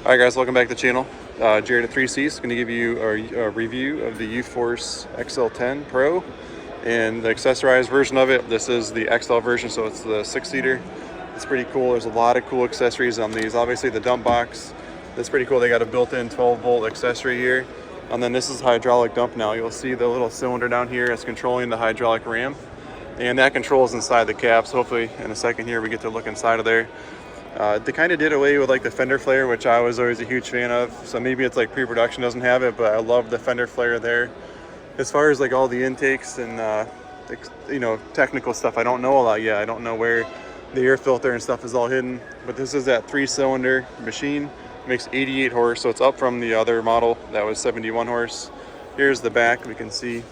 Alright guys, welcome back to the channel. Jared at 3C is going to give you a review of the UForce XL10 Pro and the accessorized version of it. This is the XL version, so it's the 6-seater. It's pretty cool. There's a lot of cool accessories on these. Obviously the dump box, that's pretty cool. They got a built-in 12-volt accessory here. And then this is hydraulic dump now. You'll see the little cylinder down here is controlling the hydraulic ram. And that controls inside the cab. So hopefully in a second here we get to look inside of there. They kind of did away with like the fender flare, which I was always a huge fan of. So maybe it's like pre-production doesn't have it, but I love the fender flare there. As far as like all the intakes and you know, technical stuff, I don't know a lot yet. I don't know where the air filter and stuff is all hidden. But this is that 3-cylinder machine. It makes 88 horse, so it's up from the other model that was 71 horse. Here's the back. We can see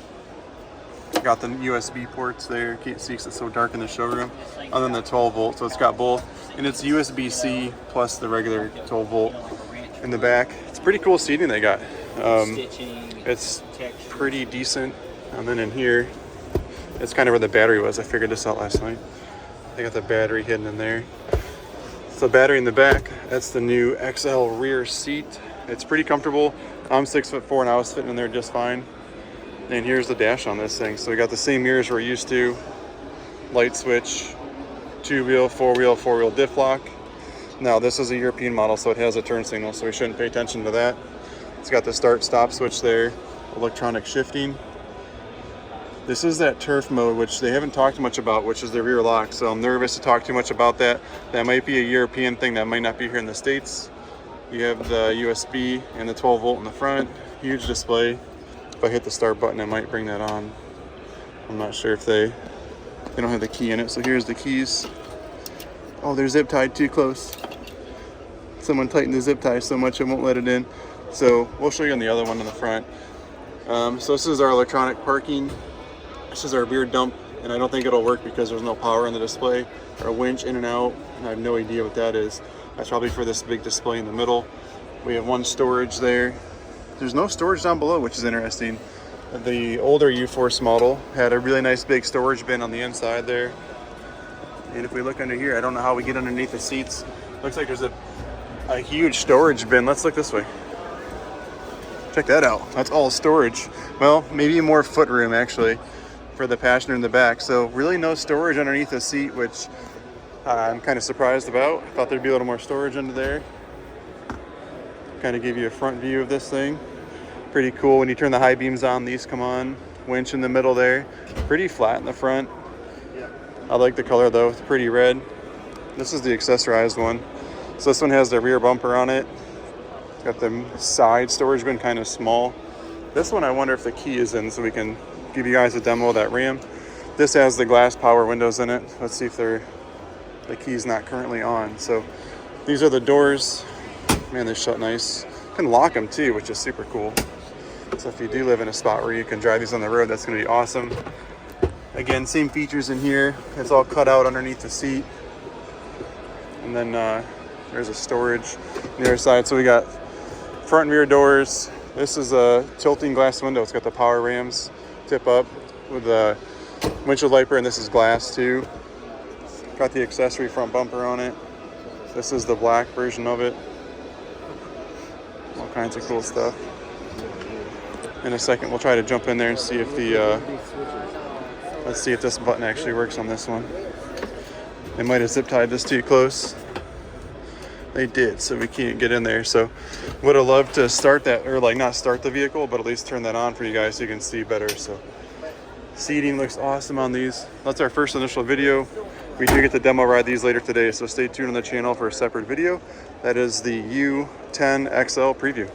got the USB ports there. Can't see because it's so dark in the showroom. And then the 12-volt, so it's got both. And it's USB-C plus the regular 12-volt in the back. It's pretty cool seating they got. It's pretty decent. And then in here, it's kind of where the battery was. I figured this out last night. They got the battery hidden in there. So battery in the back. That's the new XL rear seat. It's pretty comfortable. I'm 6'4" and I was fitting in there just fine. And here's the dash on this thing. So we got the same mirrors we're used to. Light switch, 2-wheel, 4-wheel, 4-wheel diff lock. Now this is a European model, so it has a turn signal, so we shouldn't pay attention to that. It's got the start-stop switch there, electronic shifting. This is that turf mode, which they haven't talked much about, which is the rear lock. So I'm nervous to talk too much about that. That might be a European thing that might not be here in the States. You have the USB and the 12-volt in the front, huge display. If I hit the start button, I might bring that on. I'm not sure if they don't have the key in it. So here's the keys. Oh, they're zip tied too close. Someone tightened the zip tie so much it won't let it in. So we'll show you on the other one in the front. So this is our electronic parking. This is our rear dump, and I don't think it'll work because there's no power on the display. Our winch in and out, and I have no idea what that is. That's probably for this big display in the middle. We have one storage there. There's no storage down below, which is interesting. The older UForce model had a really nice big storage bin on the inside there. And if we look under here, I don't know how we get underneath the seats. Looks like there's a huge storage bin. Let's look this way. Check that out. That's all storage. Well, maybe more foot room actually for the passenger in the back. So really no storage underneath the seat, which I'm kind of surprised about. I thought there'd be a little more storage under there. Kind of give you a front view of this thing. Pretty cool. When you turn the high beams on, these come on. Winch in the middle there. Pretty flat in the front. I like the color though. It's pretty red. This is the accessorized one. So this one has the rear bumper on it. It's got the side storage bin, kind of small. This one I wonder if the key is in, so we can give you guys a demo of that RAM. This has the glass power windows in it. Let's see if the key's not currently on. So these are the doors. Man, they shut nice. You can lock them too, which is super cool. So if you do live in a spot where you can drive these on the road, that's going to be awesome. Again, same features in here. It's all cut out underneath the seat. And then there's a storage on the other side. So we got front and rear doors. This is a tilting glass window. It's got the power rams tip up with the windshield wiper, and this is glass too. Got the accessory front bumper on it. This is the black version of it. All kinds of cool stuff. In a second, we'll try to jump in there and see if let's see if this button actually works on this one. They might have zip tied this too close. They did, so we can't get in there. So would have loved to start that, or like not start the vehicle, but at least turn that on for you guys so you can see better. So seating looks awesome on these. That's our first initial video. We do get to demo ride these later today, so stay tuned on the channel for a separate video. That is the U10 XL preview.